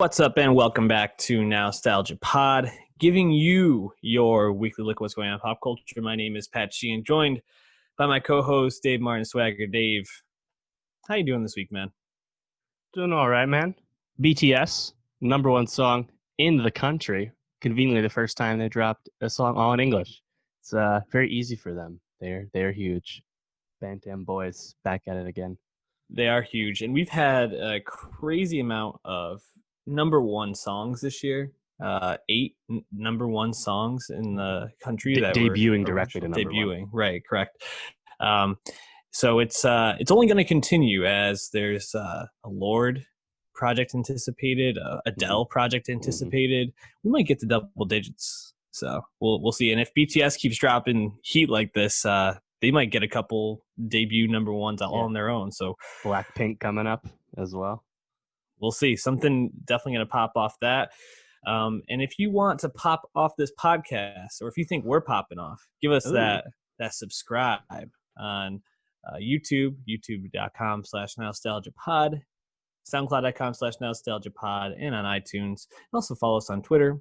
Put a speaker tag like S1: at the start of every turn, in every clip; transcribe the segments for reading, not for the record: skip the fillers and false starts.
S1: What's up, and welcome back to Nowstalgia Pod, giving you your weekly look at what's going on in pop culture. My name is Pat Sheehan, joined by my co-host Dave Martin Swagger. Dave, how you doing this week, man?
S2: Doing all right, man. BTS, number one song in the country. Conveniently, the first time they dropped a song all in English. It's very easy for them. They're huge. Bantam boys back at it again.
S1: They are huge, and we've had a crazy amount of number one songs this year. 8 number one songs in the country that
S2: debuting
S1: were
S2: directly to number one.
S1: Right, correct. So it's only going to continue as there's a Lorde project anticipated, Adele project anticipated. We might get to double digits, so we'll see. And if BTS keeps dropping heat like this, they might get a couple debut number ones all on their own. So
S2: Blackpink coming up as well.
S1: We'll see. Something definitely going to pop off that. And if you want to pop off this podcast, or if you think we're popping off, give us that subscribe on YouTube, youtube.com/nostalgiapod, soundcloud.com/nostalgiapod, and on iTunes. And also follow us on Twitter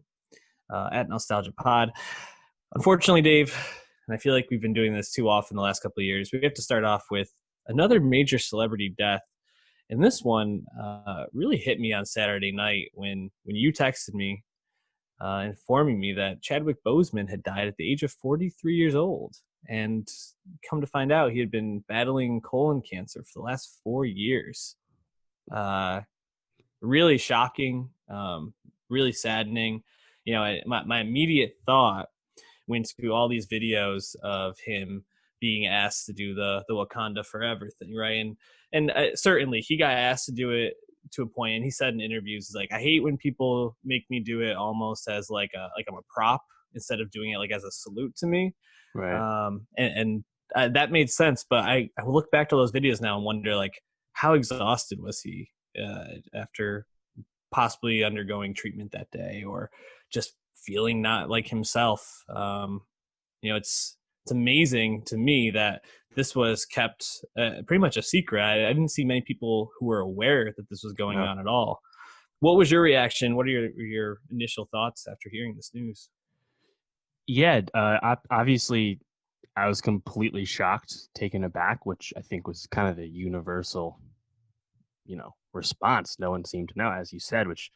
S1: at nostalgiapod. Unfortunately, Dave, and I feel like we've been doing this too often the last couple of years, we have to start off with another major celebrity death. And this one really hit me on Saturday night when you texted me informing me that Chadwick Boseman had died at the age of 43 years old. And come to find out, he had been battling colon cancer for the last 4 years. Really shocking, really saddening. You know, my immediate thought went to all these videos of him being asked to do the Wakanda Forever thing, right? And certainly he got asked to do it to a point, and he said in interviews, he's like, I hate when people make me do it almost as like I'm a prop instead of doing it like as a salute to me.
S2: Right.
S1: And that made sense, but I look back to those videos now and wonder, like, how exhausted was he after possibly undergoing treatment that day, or just feeling not like himself. It's amazing to me that this was kept pretty much a secret. I didn't see many people who were aware that this was going on at all. What was your reaction? What are your initial thoughts after hearing this news?
S2: Yeah, obviously, I was completely shocked, taken aback, which I think was kind of the universal, response. No one seemed to know, as you said, which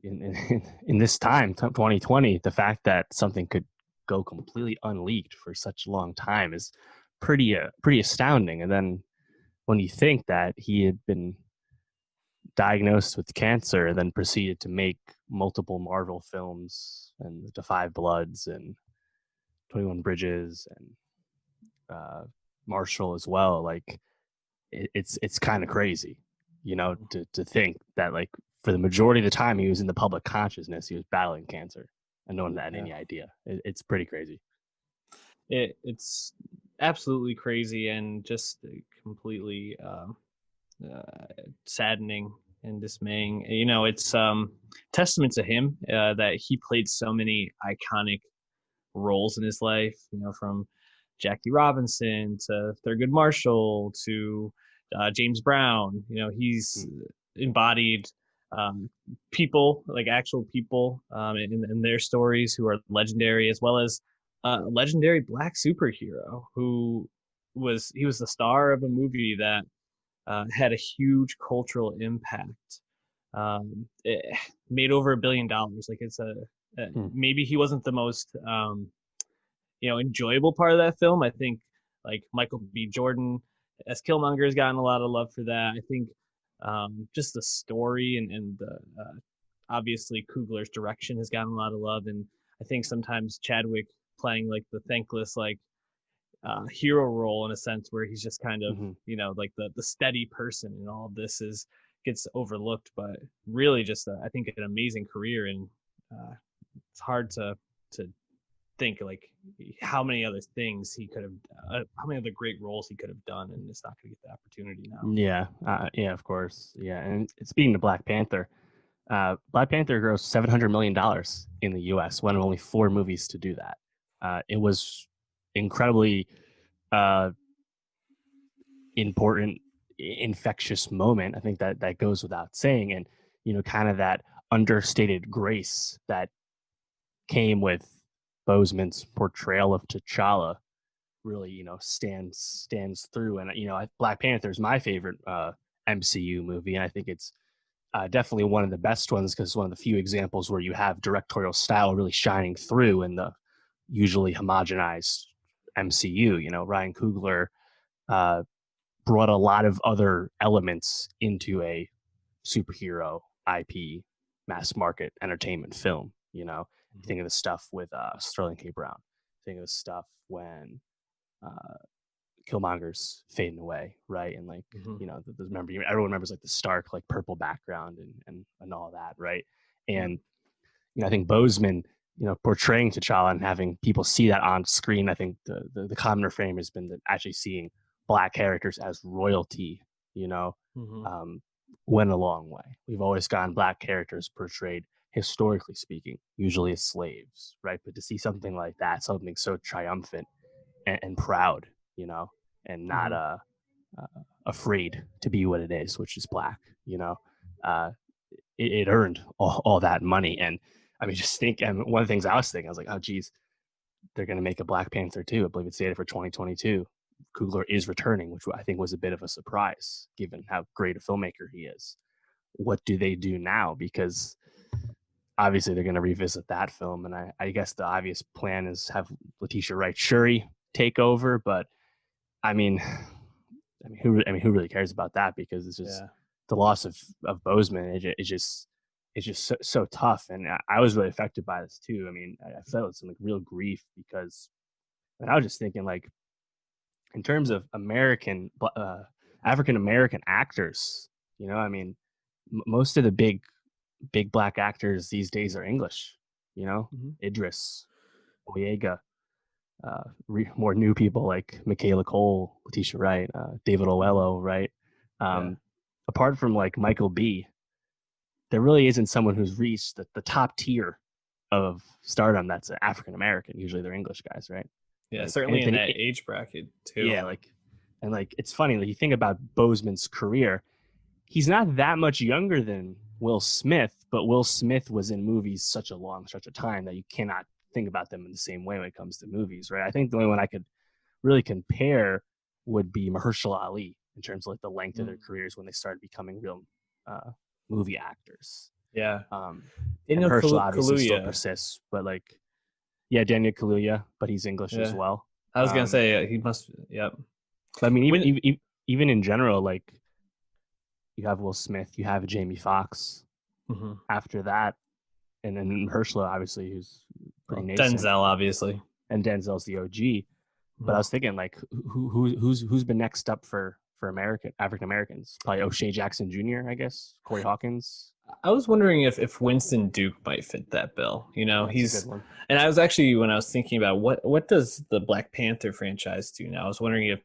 S2: in this time, 2020, the fact that something could go completely unleaked for such a long time is pretty astounding. And then when you think that he had been diagnosed with cancer and then proceeded to make multiple Marvel films and The Five Bloods and 21 Bridges and Marshall as well, like it's kind of crazy, to think that, like, for the majority of the time he was in the public consciousness, he was battling cancer and no one had any idea. It's pretty crazy.
S1: It's absolutely crazy and just completely saddening and dismaying. It's testament to him that he played so many iconic roles in his life, from Jackie Robinson to Thurgood Marshall to James Brown. He's embodied people, like actual people, in their stories who are legendary, as well as a legendary Black superhero who was the star of a movie that had a huge cultural impact. It made over $1 billion. Like, it's maybe he wasn't the most enjoyable part of that film. I think, like, Michael B. Jordan as Killmonger has gotten a lot of love for that. I think just the story and the obviously Coogler's direction has gotten a lot of love, and I think sometimes Chadwick playing like the thankless, like, hero role in a sense, where he's just kind of like the steady person, and all of this gets overlooked, but really just I think an amazing career, and it's hard to think, like, how many other things he could have, how many other great roles he could have done, and it's not going to get the opportunity now.
S2: Yeah, of course. Yeah, and speaking of Black Panther grossed $700 million in the U.S., one of only 4 movies to do that. It was incredibly important, infectious moment. I think that goes without saying, and kind of that understated grace that came with Boseman's portrayal of T'Challa really, stands through. And Black Panther is my favorite MCU movie, and I think it's definitely one of the best ones because it's one of the few examples where you have directorial style really shining through in the usually homogenized MCU. Ryan Coogler brought a lot of other elements into a superhero IP mass market entertainment film. You think of the stuff with Sterling K. Brown. Think of the stuff when Killmonger's fading away, right? And everyone remembers like the stark like purple background and all that, right? And I think Boseman, portraying T'Challa and having people see that on screen, I think the common refrain has been that actually seeing Black characters as royalty, went a long way. We've always gotten Black characters portrayed, historically speaking, usually as slaves, right? But to see something like that, something so triumphant and proud, and not afraid to be what it is, which is Black, it earned all that money. And I mean, just think, and one of the things I was thinking, I was like, oh, geez, they're going to make a Black Panther too. I believe it's dated for 2022. Coogler is returning, which I think was a bit of a surprise, given how great a filmmaker he is. What do they do now? Because obviously they're going to revisit that film. And I guess the obvious plan is have Letitia Wright Shuri take over. But I mean, who really cares about that? Because it's just the loss of Boseman. It's just so tough. And I was really affected by this too. I mean, I felt some like real grief because, and I was just thinking like, in terms of African American actors, I mean, most of the big Black actors these days are English. Idris, Boyega, more new people like Michaela Cole, Letitia Wright, David Oyelowo, right? Apart from like Michael B, there really isn't someone who's reached the top tier of stardom that's African American. Usually they're English guys, right?
S1: Yeah, certainly in that age bracket too.
S2: Yeah, it's funny. Like you think about Boseman's career, he's not that much younger than Will Smith, but Will Smith was in movies such a long stretch of time that you cannot think about them in the same way when it comes to movies, right? I think the only one I could really compare would be Mahershala Ali in terms of like the length of their careers when they started becoming real movie actors.
S1: Yeah,
S2: Mahershala obviously still persists, but like. Yeah, Daniel Kaluuya, but he's English as well.
S1: I was gonna say he must. Yep.
S2: I mean, even in general, like you have Will Smith, you have Jamie Foxx. After that, and then Mahershala, obviously, who's pretty nascent.
S1: Denzel, obviously,
S2: and Denzel's the OG. But I was thinking, like, who's been next up for African Americans? Probably O'Shea Jackson Jr., I guess. Corey Hawkins.
S1: I was wondering if Winston Duke might fit that bill. He's a good one. And I was actually, when I was thinking about what does the Black Panther franchise do now, I was wondering if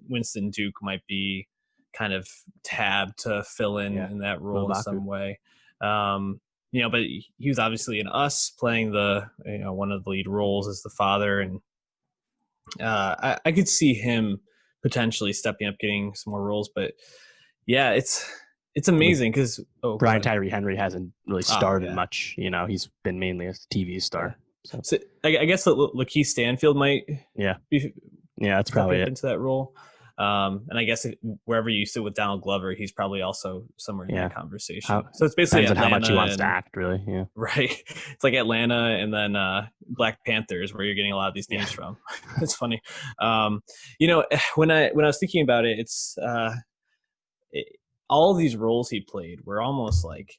S1: Winston Duke might be kind of tabbed to fill in that role in some way. But he was obviously in Us playing the one of the lead roles as the father, and I could see him potentially stepping up, getting some more roles. But yeah, it's amazing because
S2: Brian Tyree Henry hasn't really starred much. He's been mainly a TV star.
S1: So I guess Lakeith Stanfield might be
S2: that's probably it.
S1: Into that role. And I guess wherever you sit with Donald Glover, he's probably also somewhere in that conversation. So it's basically
S2: depends on how much he wants to act, really. Yeah,
S1: right. It's like Atlanta and then Black Panthers, where you're getting a lot of these names from. It's funny. When I was thinking about it, it's all these roles he played were almost like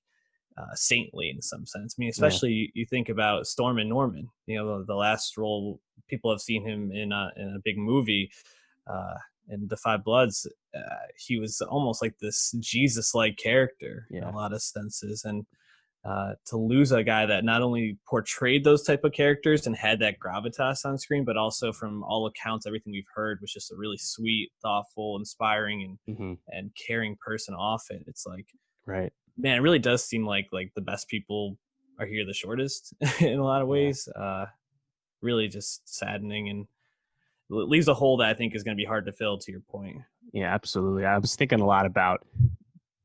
S1: saintly in some sense. I mean, especially you think about Storm and Norman. The last role people have seen him in a big movie. In The Five Bloods, he was almost like this Jesus-like character in a lot of senses. And to lose a guy that not only portrayed those type of characters and had that gravitas on screen, but also from all accounts, everything we've heard was just a really sweet, thoughtful, inspiring, and caring person off it. It's like,
S2: right,
S1: man, it really does seem like the best people are here the shortest in a lot of ways. Really just saddening, and it leaves a hole that I think is going to be hard to fill, to your point.
S2: Yeah, absolutely. I was thinking a lot about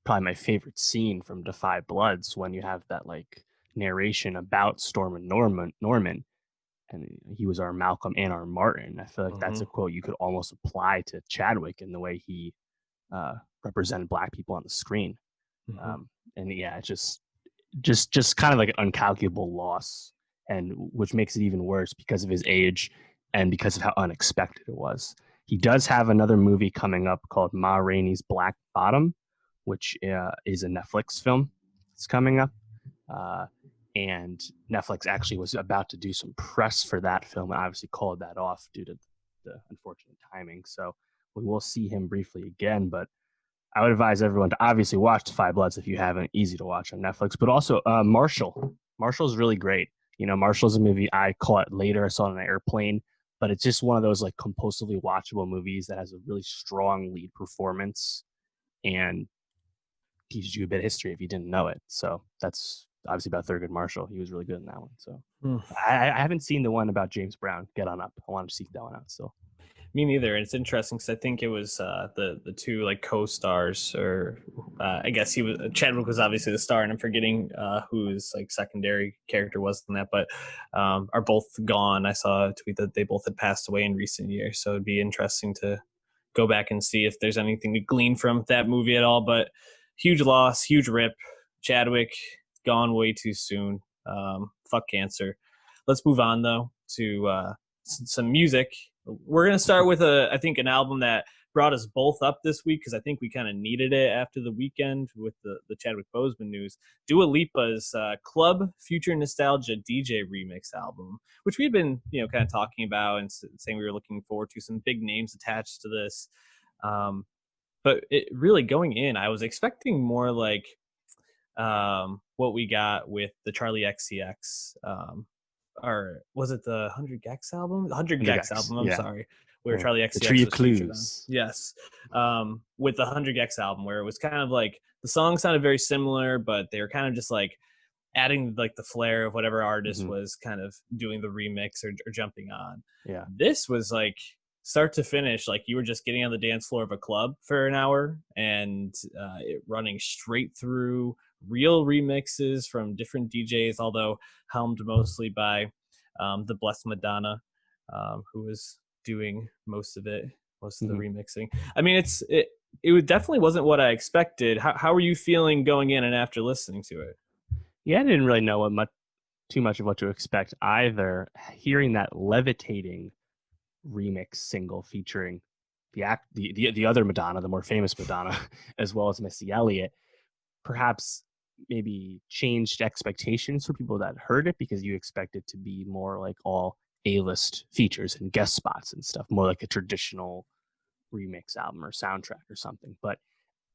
S2: probably my favorite scene from Defy Bloods, when you have that like narration about Storm and Norman, and he was our Malcolm and our Martin. I feel like that's a quote you could almost apply to Chadwick in the way he represented Black people on the screen. And yeah, it's just kind of like an uncalculable loss, and which makes it even worse because of his age and because of how unexpected it was. He does have another movie coming up called Ma Rainey's Black Bottom, which is a Netflix film. It's coming up. And Netflix actually was about to do some press for that film and obviously called that off due to the unfortunate timing. So we will see him briefly again, but I would advise everyone to obviously watch The Five Bloods if you haven't. Easy to watch on Netflix, but also Marshall. Marshall's really great. You know, Marshall's a movie I caught later. I saw it on an airplane, but it's just one of those like compulsively watchable movies that has a really strong lead performance and teaches you a bit of history if you didn't know it. So that's obviously about Thurgood Marshall. He was really good in that one. So I haven't seen the one about James Brown, Get On Up. I wanted to seek that one out still.
S1: Me neither. And it's interesting because I think it was the two like co-stars, or I guess Chadwick was obviously the star, and I'm forgetting who his like secondary character was in that, but are both gone. I saw a tweet that they both had passed away in recent years, so it'd be interesting to go back and see if there's anything to glean from that movie at all. But huge loss, huge rip. Chadwick gone way too soon. Fuck cancer. Let's move on though to some music. We're going to start with I think an album that brought us both up this week because I think we kind of needed it after the weekend with the Chadwick Boseman news. Dua Lipa's Club Future Nostalgia DJ remix album, which we've been, kind of talking about and saying we were looking forward to, some big names attached to this. But it really going in, I was expecting more like what we got with the Charlie XCX, or was it the 100 Gex album? The 100 Gex album, I'm sorry. Where Charlie XCX
S2: the Tree
S1: was
S2: of Clues.
S1: Yes. With the 100 Gex album, where it was kind of like the songs sounded very similar, but they were kind of just like adding like the flair of whatever artist was kind of doing the remix or jumping on.
S2: Yeah.
S1: This was like start to finish, like you were just getting on the dance floor of a club for an hour and it running straight through real remixes from different DJs, although helmed mostly by the Blessed Madonna, who was doing most of the remixing. I mean, it definitely wasn't what I expected. How were you feeling going in and after listening to it?
S2: Yeah, I didn't really know too much of what to expect either. Hearing that Levitating remix single featuring the other Madonna, the more famous Madonna, as well as Missy Elliott, perhaps maybe changed expectations for people that heard it, because you expect it to be more like all A-list features and guest spots and stuff, more like a traditional remix album or soundtrack or something. But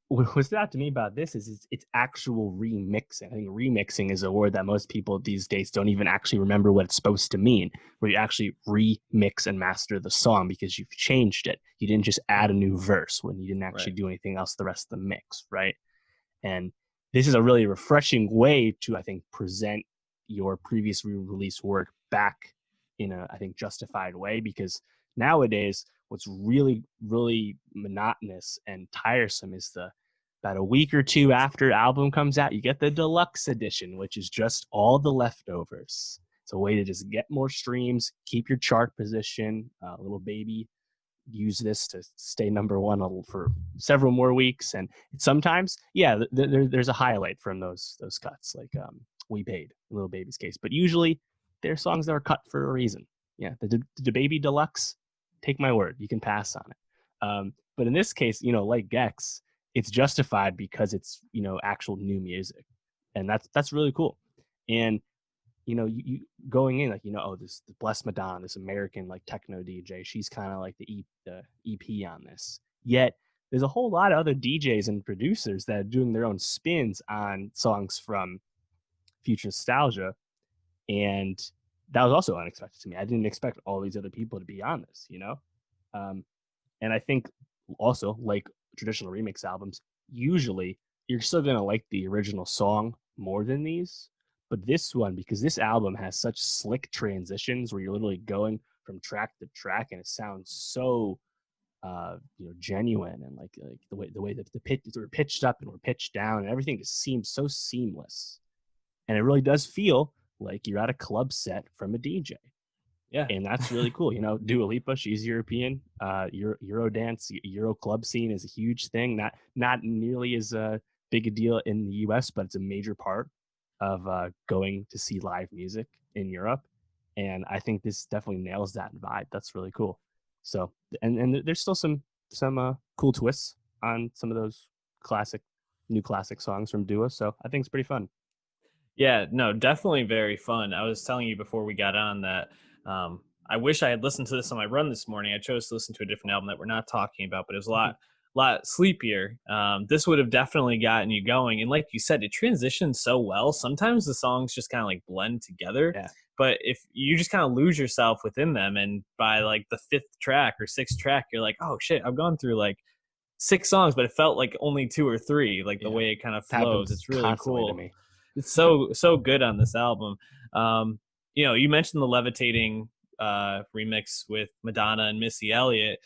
S2: what stood out to me about this is it's actual remixing. I think remixing is a word that most people these days don't even actually remember what it's supposed to mean, where you actually remix and master the song because you've changed it. You didn't just add a new verse when you didn't actually do anything else the rest of the mix, right? And this is a really refreshing way to, I think, present your previous release work back in a, I think, justified way, because nowadays what's really, really monotonous and tiresome is about a week or two after album comes out, you get the deluxe edition, which is just all the leftovers. It's a way to just get more streams, keep your chart position. Little Baby use this to stay number one for several more weeks, and sometimes there's a highlight from those cuts, like We Paid in Little Baby's case, but usually they're songs that are cut for a reason. The Baby Deluxe, take my word, you can pass on it. But in this case, like Gex, it's justified because it's actual new music, and that's really cool. And you going in like, this Blessed Madonna, this American like techno DJ, she's kind of like the EP on this. Yet there's a whole lot of other DJs and producers that are doing their own spins on songs from Future Nostalgia, and that was also unexpected to me. I didn't expect all these other people to be on this, and I think also, like traditional remix albums, usually you're still gonna like the original song more than these. But this one, because this album has such slick transitions where you're literally going from track to track, and it sounds so genuine, and like the way that the pitch were pitched up and were pitched down, and everything just seems so seamless, and it really does feel like you're at a club set from a DJ.
S1: Yeah,
S2: and that's really cool. Dua Lipa, she's European. Eurodance, Euro club scene is a huge thing. Not nearly as big a deal in the US, but it's a major part of going to see live music in Europe. And I think this definitely nails that vibe. That's really cool. So, and there's still some cool twists on some of those new classic songs from Dua. So I think it's pretty fun.
S1: Yeah, no, definitely very fun. I was telling you before we got on that I wish I had listened to this on my run this morning. I chose to listen to a different album that we're not talking about, but it was a lot sleepier. This would have definitely gotten you going. And like you said, it transitions so well. Sometimes the songs just kind of like blend together.
S2: Yeah.
S1: But if you just kind of lose yourself within them, and by like the 5th track or 6th track, you're like, oh shit, I've gone through like 6 songs, but it felt like only 2 or 3, like the way it kind of flows. It's really cool.
S2: To me.
S1: It's so good on this album. You mentioned the Levitating remix with Madonna and Missy Elliott.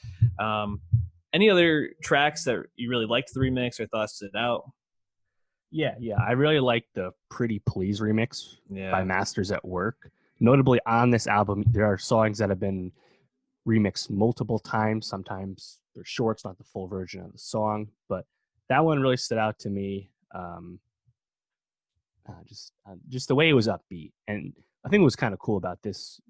S1: Any other tracks that you really liked the remix or thought stood out?
S2: Yeah. I really like the Pretty Please remix by Masters at Work. Notably on this album, there are songs that have been remixed multiple times. Sometimes they're short, it's not the full version of the song, but that one really stood out to me. Just the way it was upbeat. And I think what was kind of cool about this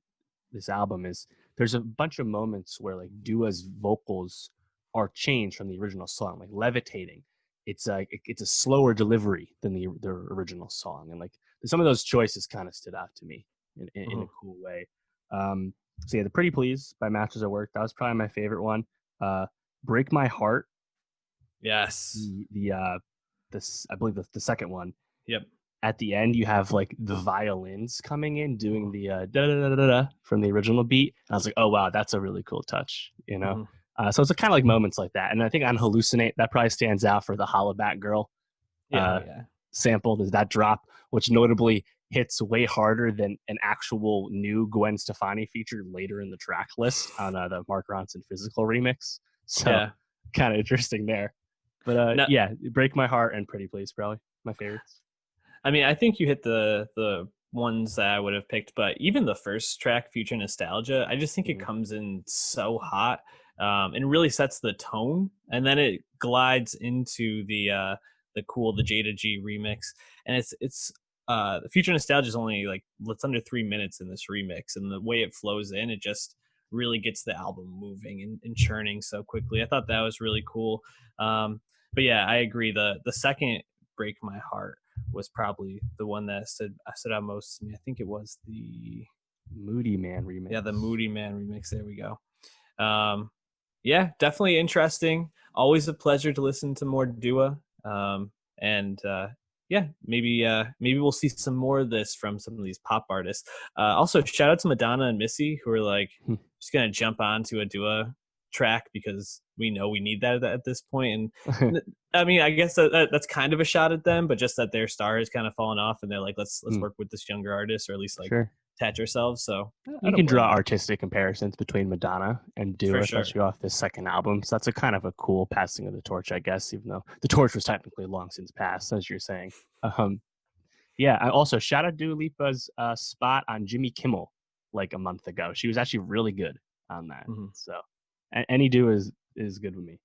S2: album is there's a bunch of moments where like Dua's vocals are changed from the original song, like Levitating. It's a slower delivery than the original song, and like some of those choices kind of stood out to me in a cool way. So yeah, the Pretty Please by Masters at Work, that was probably my favorite one. Break My Heart.
S1: Yes.
S2: I believe the second one.
S1: Yep.
S2: At the end, you have like the violins coming in doing the da da da da da from the original beat. And I was like, oh wow, that's a really cool touch, So it's kind of like moments like that. And I think on Hallucinate, that probably stands out for the Hollaback Girl sample. There's that drop, which notably hits way harder than an actual new Gwen Stefani feature later in the track list on the Mark Ronson Physical remix. So kind of interesting there. But Break My Heart and Pretty Please probably my favorites.
S1: I mean, I think you hit the ones that I would have picked, but even the first track, Future Nostalgia, I just think it comes in so hot and really sets the tone, and then it glides into the Jada G remix, and it's the Future Nostalgia is only like it's under 3 minutes in this remix, and the way it flows in, it just really gets the album moving and churning so quickly. I thought that was really cool. But yeah, I agree. The second Break My Heart was probably the one that stood out most to me. I think it was the
S2: Moody Man remix.
S1: Yeah, the Moody Man remix. There we go. Definitely interesting. Always a pleasure to listen to more Dua. Maybe we'll see some more of this from some of these pop artists. Also, shout out to Madonna and Missy, who are like just gonna jump onto a Dua track because we know we need that at this point. And I mean, I guess that's kind of a shot at them, but just that their star has kind of fallen off, and they're like, let's work with this younger artist, or at least like attach ourselves. So
S2: you can draw artistic comparisons between Madonna and Dua, especially off this second album. So that's a kind of a cool passing of the torch, I guess, even though the torch was technically long since passed, as you're saying. I also shout out Dua Lipa's spot on Jimmy Kimmel like a month ago. She was actually really good on that. So any Dua is good with me.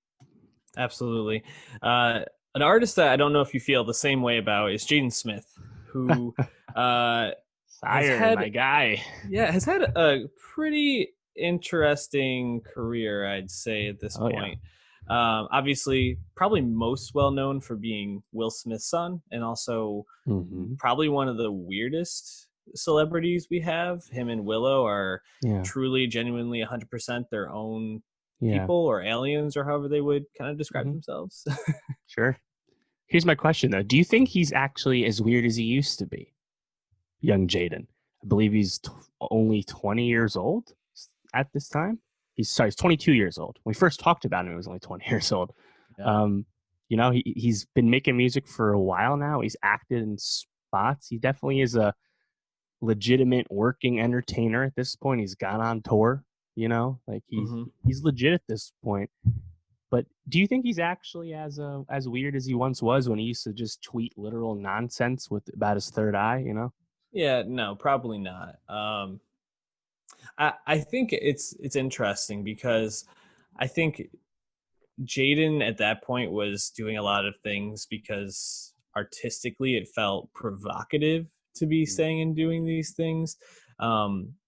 S2: Absolutely.
S1: An artist that I don't know if you feel the same way about is Jaden Smith, who
S2: my guy.
S1: Yeah, has had a pretty interesting career, I'd say, at this point. Obviously, probably most well known for being Will Smith's son, and also probably one of the weirdest celebrities we have. Him and Willow are truly, genuinely 100% their own people or aliens, or however they would kind of describe themselves.
S2: Sure. Here's my question, though. Do you think he's actually as weird as he used to be? Young Jaden. I believe he's only 20 years old at this time. He's 22 years old. When we first talked about him, he was only 20 years old. Yeah. He's been making music for a while now. He's acted in spots. He definitely is a legitimate working entertainer at this point. He's gone on tour you know, like
S1: Mm-hmm.
S2: he's legit at this point. But do you think he's actually as weird as he once was when he used to just tweet literal nonsense with about his third eye, you know?
S1: Yeah, no, probably not. I think it's interesting because I think Jaden at that point was doing a lot of things because artistically it felt provocative to be
S2: Mm.
S1: saying and doing these things.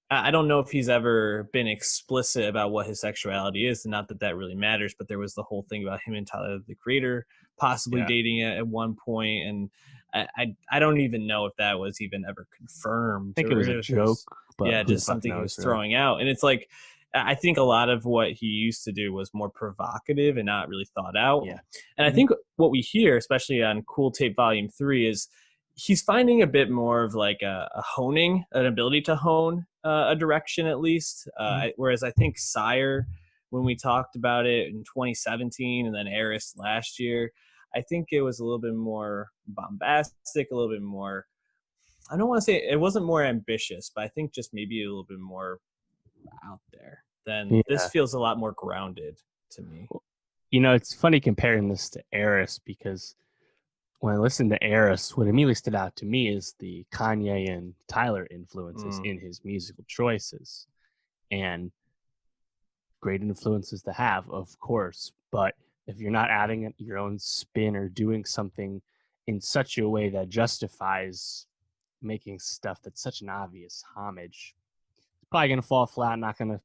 S1: I don't know if he's ever been explicit about what his sexuality is, and not that that really matters, but there was the whole thing about him and Tyler the Creator possibly
S2: Yeah.
S1: dating at one point, and I don't even know if that was even ever confirmed,
S2: I think it
S1: or
S2: was a
S1: it was
S2: joke,
S1: just,
S2: but
S1: yeah,
S2: who the
S1: just
S2: fuck
S1: something he
S2: knows,
S1: was
S2: really?
S1: throwing out. And it's like, I think a lot of what he used to do was more provocative and not really thought out.
S2: Yeah.
S1: And I think what we hear, especially on Cool Tape Volume 3, is he's finding a bit more of like a honing, an ability to hone a direction at least. Whereas I think Sire, when we talked about it in 2017 and then Eris last year, I think it was a little bit more bombastic, a little bit more, I don't want to say it wasn't more ambitious, but I think just maybe a little bit more out there. Then this
S2: Yeah.
S1: feels a lot more grounded to me.
S2: You know, it's funny comparing this to Eris because when I listened to Eris, what immediately stood out to me is the Kanye and Tyler influences
S1: Mm.
S2: in his musical choices. And great influences to have, of course. But if you're not adding your own spin or doing something in such a way that justifies making stuff that's such an obvious homage, it's probably going to fall flat, not going to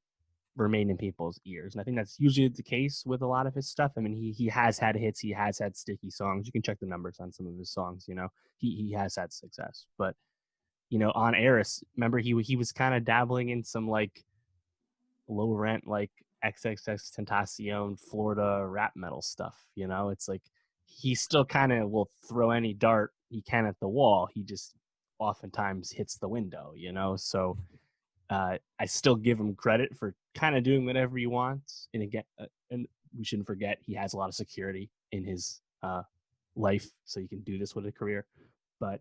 S2: remain in people's ears. And I think that's usually the case with a lot of his stuff. I mean, he has had hits, he has had sticky songs. You can check the numbers on some of his songs, you know. He has had success. But, you know, on Eris, remember he was kind of dabbling in some like low rent like XXX Tentacion Florida rap metal stuff, you know. It's like he still kind of will throw any dart he can at the wall. He just oftentimes hits the window, you know. So I still give him credit for kind of doing whatever he wants. And again, and we shouldn't forget he has a lot of security in his life, so he can do this with a career. But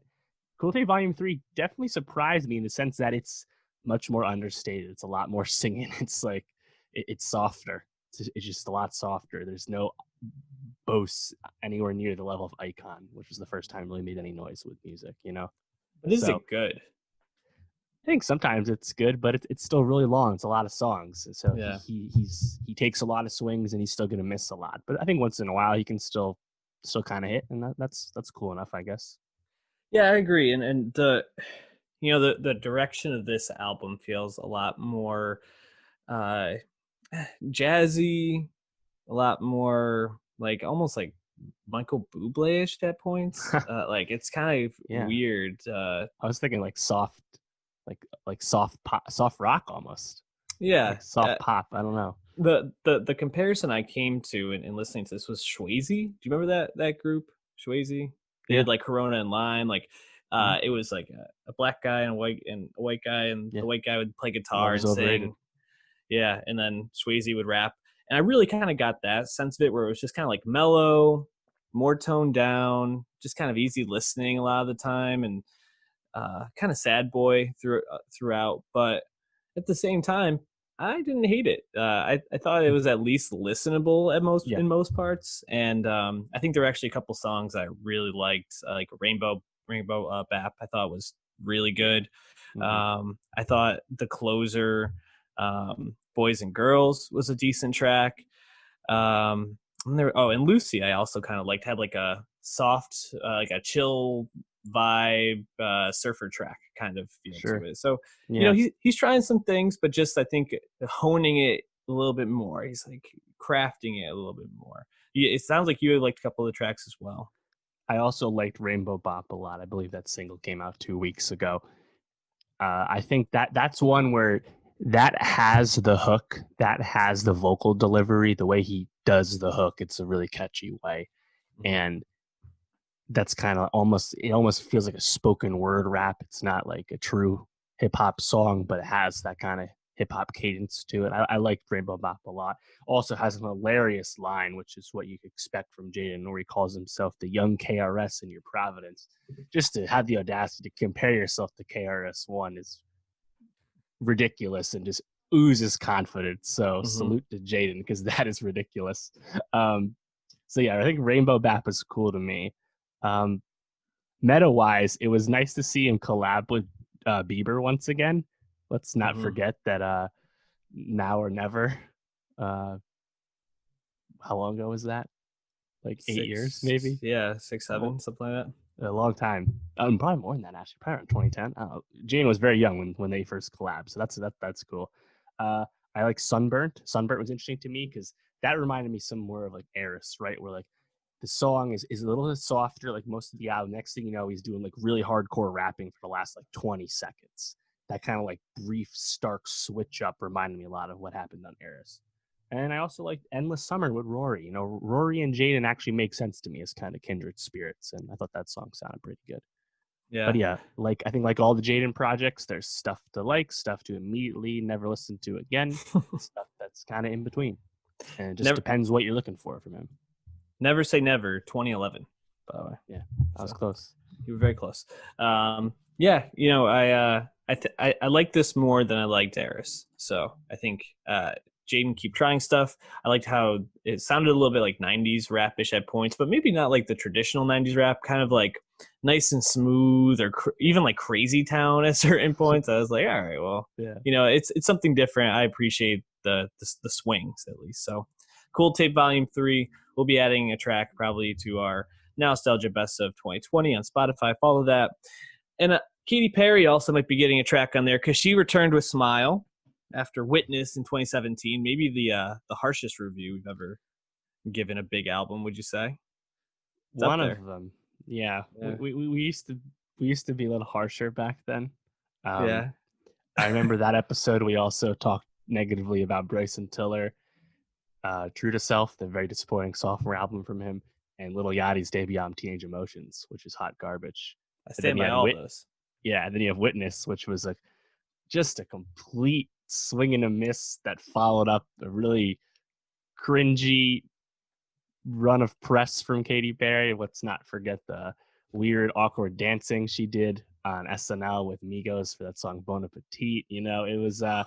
S2: Cool Tape Volume 3 definitely surprised me in the sense that it's much more understated. It's a lot more singing. It's like, it's softer. It's just a lot softer. There's no boasts anywhere near the level of Icon, which was the first time really made any noise with music, you know?
S1: But is
S2: So
S1: it good?
S2: I think sometimes it's good, but it's still really long. It's a lot of songs. So
S1: Yeah.
S2: he takes a lot of swings and he's still going to miss a lot. But I think once in a while he can still kind of hit, and that's cool enough, I guess.
S1: Yeah, I agree. And the, you know, the direction of this album feels a lot more uh jazzy, a lot more like almost like Michael Bublé-ish at points. Like it's kind of
S2: Yeah.
S1: weird.
S2: I was thinking like soft, like soft pop, soft rock almost,
S1: Yeah.
S2: like soft pop. I don't know.
S1: The comparison I came to in listening to this was Swayze. Do you remember that group, Swayze? They
S2: Yeah.
S1: did like Corona and Lime. Like
S2: Mhm.
S1: it was like a black guy and a white guy, and
S2: Yeah.
S1: the white guy would play guitar
S2: Love
S1: and
S2: is overrated.
S1: sing. Yeah, and then Swayze would rap. And I really kind of got that sense of it where it was just kind of like mellow, more toned down, just kind of easy listening a lot of the time, and kind of sad boy throughout. But at the same time, I didn't hate it. I thought it was at least listenable at most
S2: Yeah.
S1: in most parts, and I think there were actually a couple songs I really liked, like Rainbow Bap. I thought was really good.
S2: Mhm.
S1: I thought the closer, Boys and Girls, was a decent track. And Lucy, I also kind of liked, had like a soft, like a chill vibe, surfer track kind of feel
S2: Sure.
S1: to it. So, you
S2: Yeah.
S1: know, he's trying some things, but just I think honing it a little bit more. He's like crafting it a little bit more. It sounds like you liked a couple of the tracks as well.
S2: I also liked Rainbow Bop a lot. I believe that single came out 2 weeks ago. I think that's one where that has the hook, that has the vocal delivery, the way he does the hook. It's a really catchy way, and that's kind of it almost feels like a spoken word rap. It's not like a true hip hop song, but it has that kind of hip hop cadence to it. I liked Rainbow Bop a lot. Also has an hilarious line, which is what you expect from Jaden, where he calls himself the young KRS in your Providence. Just to have the audacity to compare yourself to KRS One is ridiculous and just oozes confidence. So
S1: Mm-hmm.
S2: salute to Jaden, because that is ridiculous. So yeah, I think Rainbow Bap is cool to me. Um, Meta wise, it was nice to see him collab with Bieber once again. Let's not
S1: Mm-hmm.
S2: forget that Now or Never. Uh, how long ago was that? Like 8 years, maybe.
S1: Yeah, six,
S2: Oh,
S1: seven, something like that.
S2: a long time. Probably more than that, actually. Probably around 2010. I don't know. Jane was very young when they first collabed, so that's cool. I like Sunburnt. Sunburnt was interesting to me because that reminded me some more of like Eris, right? Where like the song is a little bit softer, like most of the album. Next thing you know, he's doing like really hardcore rapping for the last like 20 seconds. That kind of like brief, stark switch up reminded me a lot of what happened on Eris. And I also liked Endless Summer with Rory. You know, Rory and Jaden actually make sense to me as kind of kindred spirits, and I thought that song sounded pretty good. But
S1: Yeah.
S2: yeah, like I think like all the Jaden projects, there's stuff to like, stuff to immediately never listen to again, stuff that's kind of in between, and it just
S1: Never,
S2: depends what you're looking for from him.
S1: never say never. 2011, by the way.
S2: Yeah, I was
S1: So
S2: close.
S1: you were very close. Yeah, I like this more than I liked Eris. So I think Jaden keep trying stuff. I liked how it sounded a little bit like 90s rap-ish at points, but maybe not like the traditional 90s rap, kind of like nice and smooth, or even like Crazy Town at certain points. I was like, all right, well,
S2: Yeah,
S1: it's something different. I appreciate the swings at least. So Cool Tape Volume 3. We'll be adding a track probably to our Nowstalgia Best of 2020 on Spotify. Follow that. And Katy Perry also might be getting a track on there because she returned with Smile after Witness in 2017. Maybe the harshest review we've ever given a big album, would you say? It's up
S2: one
S1: there.
S2: of them. Yeah,
S1: Yeah.
S2: we used to be a little harsher back then. Um,
S1: Yeah.
S2: I remember that episode. We also talked negatively about Bryson Tiller. True to Self, the very disappointing sophomore album from him, and Lil Yachty's debut album, Teenage Emotions, which is hot garbage.
S1: I
S2: And then
S1: stand
S2: you
S1: by
S2: had
S1: all those.
S2: yeah, and then you have Witness, which was just a complete swing and a miss that followed up a really cringy run of press from Katy Perry. Let's not forget the weird, awkward dancing she did on SNL with Migos for that song Bon Appetit. You know, it was a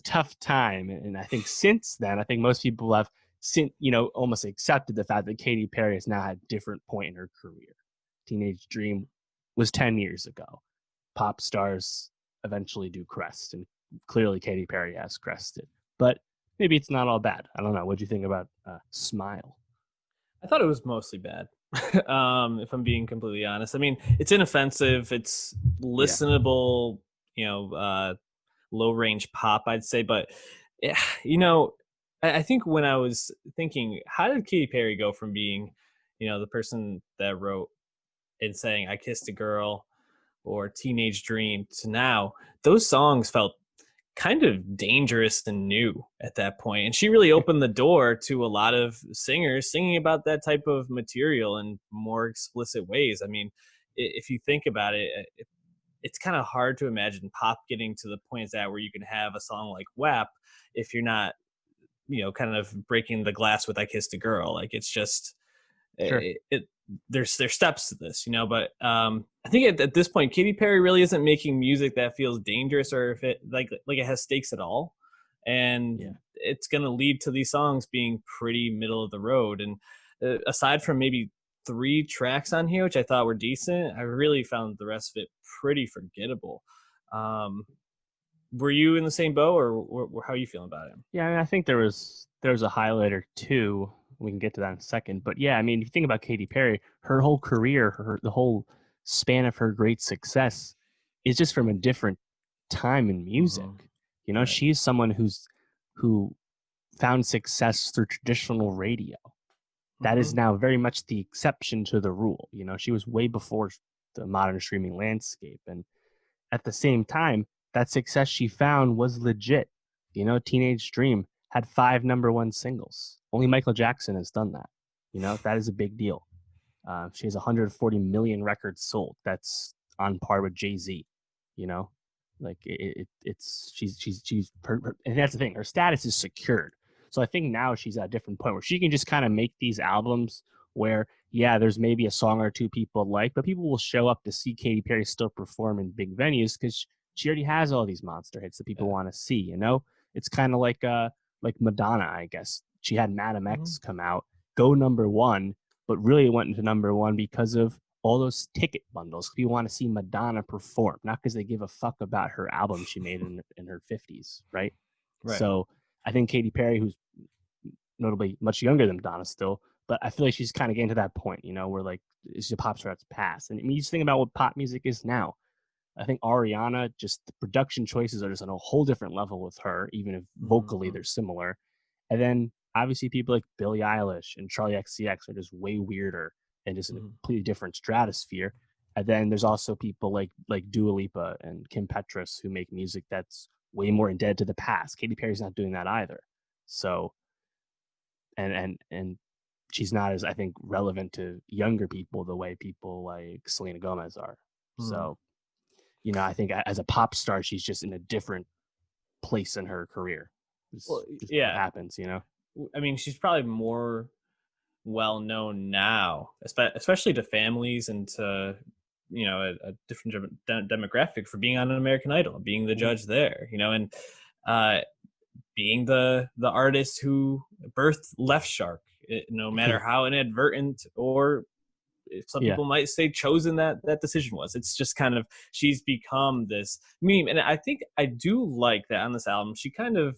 S2: tough time, and I think since then, I think most people have almost accepted the fact that Katy Perry has now had a different point in her career. Teenage Dream was 10 years ago. Pop stars eventually do crest, and clearly Katy Perry has crested. But maybe it's not all bad. I don't know. What do you think about Smile?
S1: I thought it was mostly bad. If I'm being completely honest. I mean, it's inoffensive. It's
S2: Yeah,
S1: listenable, low range pop, I'd say. But, yeah, you know, I think when I was thinking, how did Katy Perry go from being, the person that wrote and saying "I Kissed a Girl" or "Teenage Dream" to now, those songs felt kind of dangerous and new at that point. And she really opened the door to a lot of singers singing about that type of material in more explicit ways. I mean, if you think about it, it's kind of hard to imagine pop getting to the point as that where you can have a song like WAP if you're not, kind of breaking the glass with "I Kissed a Girl." Like, it's just
S2: sure.
S1: there's steps to this, but I think at this point Katy Perry really isn't making music that feels dangerous, or if it like it has stakes at all, and
S2: Yeah,
S1: it's going to lead to these songs being pretty middle of the road. And aside from maybe 3 tracks on here which I thought were decent, I really found the rest of it pretty forgettable. um were you in the same boat, or how are you feeling about it?
S2: yeah. I mean, I think there was a highlight or two. We can get to that in a second. But yeah, I mean, if you think about Katy Perry, her whole career, the whole span of her great success is just from a different time in music.
S1: Mm-hmm.
S2: You know,
S1: Right.
S2: she's someone who found success through traditional radio. That
S1: Mm-hmm.
S2: is now very much the exception to the rule. You know, she was way before the modern streaming landscape. And at the same time, that success she found was legit. You know, Teenage Dream had 5 number one singles. Only Michael Jackson has done that. You know, that is a big deal. She has 140 million records sold. That's on par with Jay-Z. You know, like it's and that's the thing. Her status is secured. So I think now she's at a different point where she can just kind of make these albums where, yeah, there's maybe a song or two people like, but people will show up to see Katy Perry still perform in big venues because she already has all these monster hits that people want to see, you know? It's kind of like Madonna, I guess. She had Madam X come out, go #1, but really went into #1 because of all those ticket bundles. People want to see Madonna perform, not because they give a fuck about her album she made in her 50s, right? So I think Katy Perry, who's notably much younger than Madonna still, but I feel like she's kind of getting to that point, you know, where like it's a pop star that's past. And I mean, you just think about what pop music is now. I think Ariana, just the production choices are just on a whole different level with her, even if vocally they're similar. And then obviously people like Billie Eilish and Charlie XCX are just way weirder and just in a completely different stratosphere. And then there's also people like Dua Lipa and Kim Petras who make music that's way more indebted to the past. Katy Perry's not doing that either. So, and she's not as, I think, relevant to younger people the way people like Selena Gomez are. So, you know, I think as a pop star, she's just in a different place in her career. Well, just what happens, you know?
S1: I mean, she's probably more well known now, especially to families and to, you know, a different demographic for being on an American Idol, being the judge there, you know, and being the artist who birthed Left Shark, no matter how inadvertent or some people might say chosen that decision was. It's just kind of, she's become this meme. And I think I do like that on this album. She kind of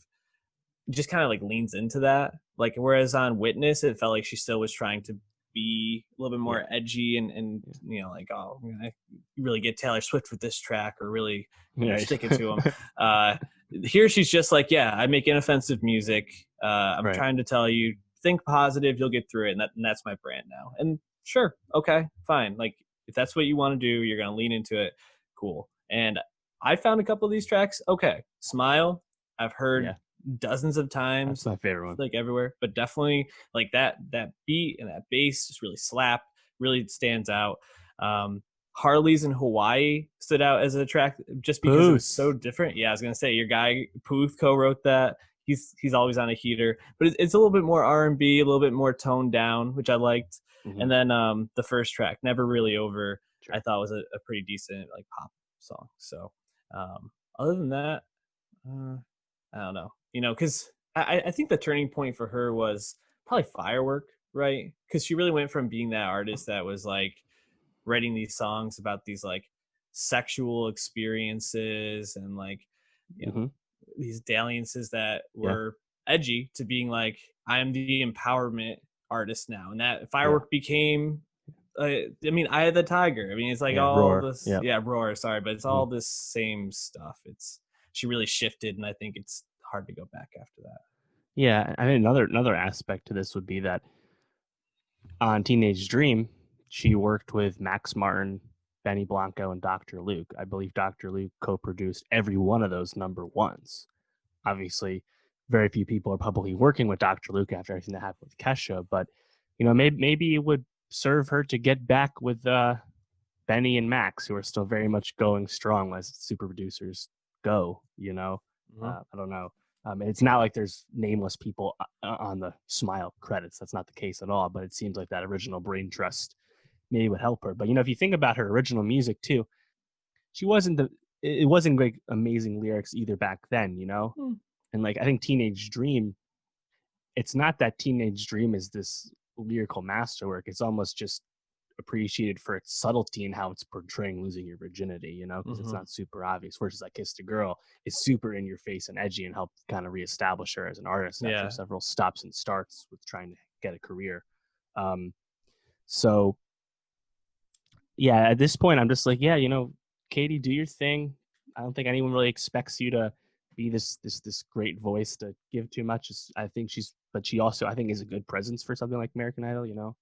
S1: like leans into that. Like, whereas on Witness, it felt like she still was trying to be a little bit more edgy and you know, like, oh, I really get Taylor Swift with this track, or really stick it to him. Here she's just like, yeah, I make inoffensive music. I'm trying to tell you, think positive, you'll get through it. And that's my brand now. And sure, okay, fine. Like, if that's what you want to do, you're going to lean into it. Cool. And I found a couple of these tracks. Okay. Smile, I've heard dozens of times.
S2: That's my favorite one.
S1: Like everywhere, but definitely like that beat and that bass just really slap, really stands out. Harley's in Hawaii stood out as a track just because it was so different. Yeah, I was gonna say, your guy Puth co-wrote that. He's always on a heater, but it's a little bit more R&B, a little bit more toned down, which I liked. And then the first track, Never Really Over, I thought was a pretty decent like pop song. So other than that, I don't know, you know, because I think the turning point for her was probably Firework, right? Because she really went from being that artist that was like writing these songs about these like sexual experiences and like, you know, these dalliances that were edgy, to being like, I am the empowerment artist now. And that Firework became I mean, Eye of the Tiger. I mean, it's like all Roar. This Roar, sorry, but it's all this same stuff. She really shifted, and I think it's hard to go back after that.
S2: Yeah, I mean, another aspect to this would be that on Teenage Dream, she worked with Max Martin, Benny Blanco, and Dr. Luke. I believe Dr. Luke co-produced every one of those #1s. Obviously, very few people are publicly working with Dr. Luke after everything that happened with Kesha, but you know, maybe it would serve her to get back with Benny and Max, who are still very much going strong as super producers go. You know, I don't know. It's not like there's nameless people on the Smile credits. That's not the case at all. But it seems like that original brain trust maybe would help her. But you know, if you think about her original music too, it wasn't like amazing lyrics either back then. You know, and like I think Teenage Dream, it's not that Teenage Dream is this lyrical masterwork. It's almost just appreciated for its subtlety and how it's portraying losing your virginity, you know, because it's not super obvious. Versus like Kiss the Girl is super in your face and edgy and helped kind of reestablish her as an artist after several stops and starts with trying to get a career. So yeah, at this point I'm just like, yeah, you know, Katy, do your thing. I don't think anyone really expects you to be this great voice to give too much. But she also, I think, is a good presence for something like American Idol, you know.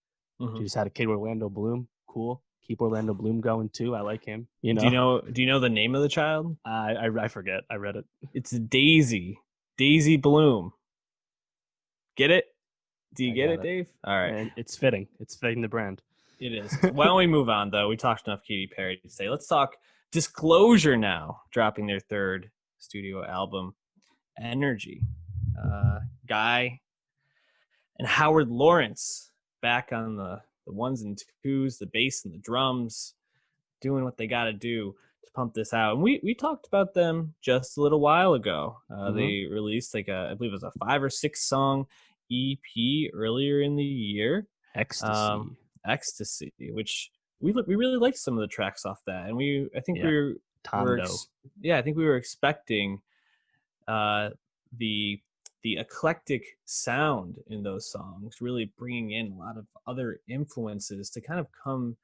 S2: She just had a kid with Orlando Bloom. Cool. Keep Orlando Bloom going too. I like him. You know.
S1: Do you know the name of the child?
S2: I forget. I read it.
S1: It's Daisy Bloom. Get it? Do you get it, Dave? All right.
S2: And it's fitting. It's fitting the brand.
S1: It is. Why don't we move on, though? We talked enough Katy Perry to say. Let's talk Disclosure now, dropping their third studio album, Energy. Guy and Howard Lawrence back on the ones and twos, the bass and the drums, doing what they got to do. pump this out. And we talked about them just a little while ago. They released like I believe it was a 5 or 6 song EP earlier in the year. Ecstasy, which we really liked some of the tracks off that, and I think we were expecting the eclectic sound in those songs, really bringing in a lot of other influences to kind of come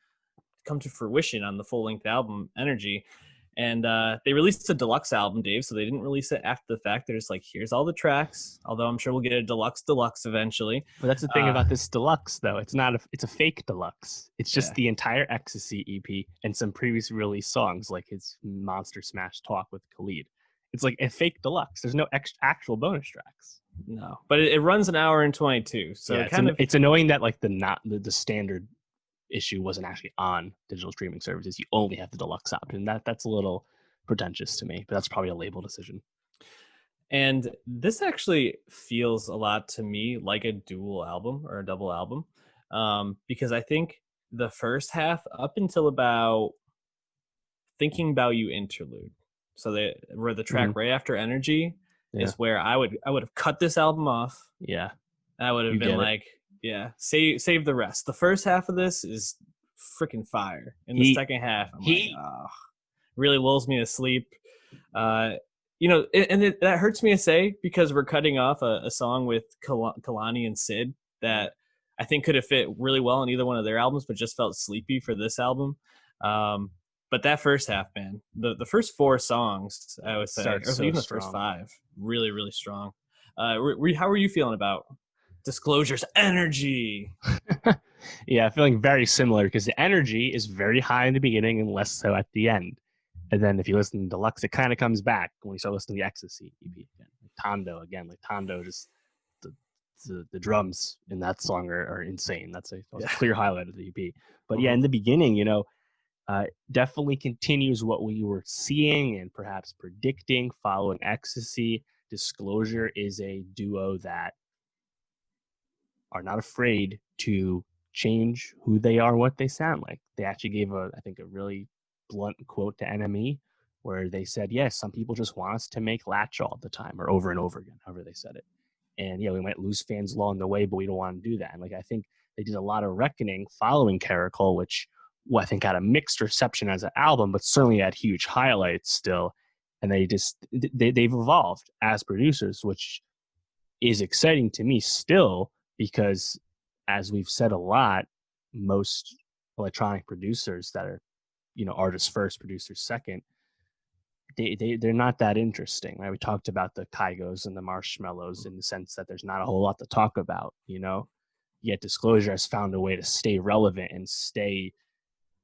S1: to fruition on the full-length album Energy. And they released a deluxe album, Dave, so they didn't release it after the fact. They're just like, here's all the tracks, although I'm sure we'll get a deluxe eventually.
S2: But that's the thing about this deluxe, though. It's a fake deluxe. It's just the entire Ecstasy EP and some previously released songs, like his Monster Smash Talk with Khalid. It's like a fake deluxe. There's no actual bonus tracks.
S1: No, but it runs an hour and 22. So
S2: it's annoying that like the standard issue wasn't actually on digital streaming services. You only have the deluxe option. That's a little pretentious to me, but that's probably a label decision.
S1: And this actually feels a lot to me like a dual album or a double album, because I think the first half up until about Thinking About You interlude, so where the track right after Energy is where I would have cut this album off.
S2: Yeah,
S1: I would have been like, save the rest. The first half of this is freaking fire. In the second half, really lulls me to sleep. That hurts me to say because we're cutting off a song with Kalani and Sid that I think could have fit really well on either one of their albums, but just felt sleepy for this album. But that first half, man, the first 4 songs, I would say, or even the first 5, really, really strong. How are you feeling about Disclosure's Energy?
S2: Yeah, feeling very similar because the energy is very high in the beginning and less so at the end. And then if you listen to Deluxe, it kind of comes back when you start listening to the Ecstasy EP again. Tondo, just the drums in that song are insane. That's a clear highlight of the EP. But in the beginning, definitely continues what we were seeing and perhaps predicting following Ecstasy. Disclosure is a duo that are not afraid to change who they are, what they sound like. They actually gave a really blunt quote to NME where they said, yes, some people just want us to make Latch all the time or over and over again, however they said it. And we might lose fans along the way, but we don't want to do that. And I think they did a lot of reckoning following Caracol, which I think had a mixed reception as an album, but certainly had huge highlights still. And they've evolved as producers, which is exciting to me still, because as we've said a lot, most electronic producers that are, artists first, producers second, they're not that interesting, right? We talked about the Kygos and the Marshmallows in the sense that there's not a whole lot to talk about, Yet Disclosure has found a way to stay relevant and stay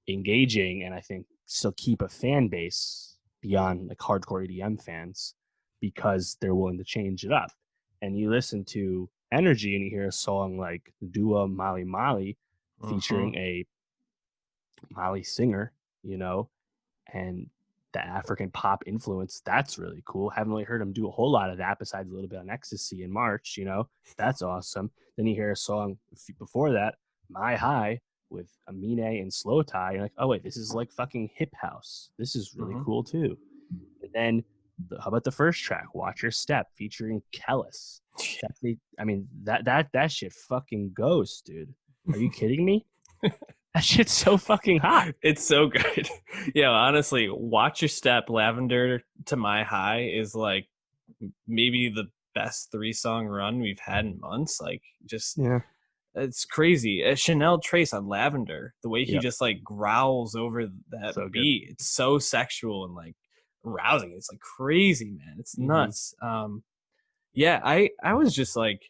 S2: engaging, and I think still keep a fan base beyond like hardcore EDM fans because they're willing to change it up. And you listen to Energy and you hear a song like Dua Mali Mali featuring a Mali singer, and the African pop influence, that's really cool. Haven't really heard him do a whole lot of that besides a little bit on Ecstasy in March, that's awesome. Then you hear a song before that, My High, with Amine and Slow Tie. You're like, oh wait, this is like fucking hip house. This is really cool too. And then how about the first track, Watch Your Step, featuring Kellis? That shit fucking goes, dude. Are you kidding me? That shit's so fucking hot.
S1: It's so good. Honestly, Watch Your Step, Lavender to My High is like maybe the best 3-song run we've had in months. It's crazy. Chanel Trace on Lavender, the way he just like growls over that beat, it's so sexual and like arousing. It's like crazy, man. It's nuts. I was just like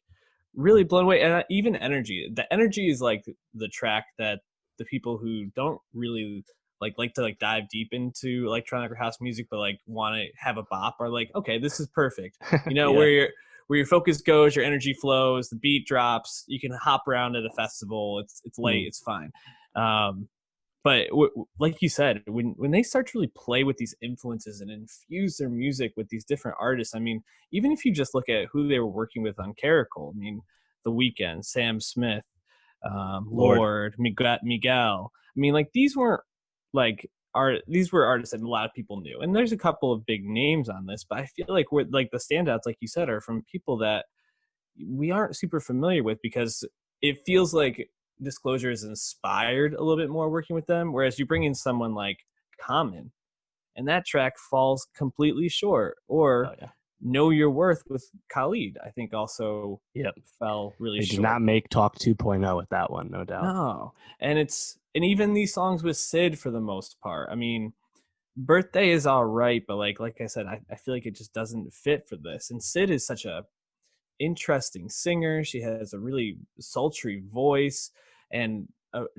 S1: really blown away. And even Energy, the Energy is like the track that the people who don't really like to like dive deep into electronic or house music but like want to have a bop are like, okay, this is perfect. Where your focus goes, your energy flows, the beat drops, you can hop around at a festival. It's late, it's fine. But like you said, when they start to really play with these influences and infuse their music with these different artists, I mean, even if you just look at who they were working with on Caracol, I mean, The Weeknd, Sam Smith, Lord, Miguel. I mean, like these weren't like these were artists that a lot of people knew, and there's a couple of big names on this, but I feel like we're like the standouts, like you said, are from people that we aren't super familiar with, because it feels like Disclosure is inspired a little bit more working with them, whereas you bring in someone like Common, and that track falls completely short. Or Know Your Worth with Khalid, I think also fell really
S2: they
S1: short.
S2: did not make Talk 2.0 with that one, no doubt.
S1: No, and even these songs with Sid, for the most part, I mean, Birthday is all right, but like I said, I feel like it just doesn't fit for this. And Sid is such a interesting singer. She has a really sultry voice and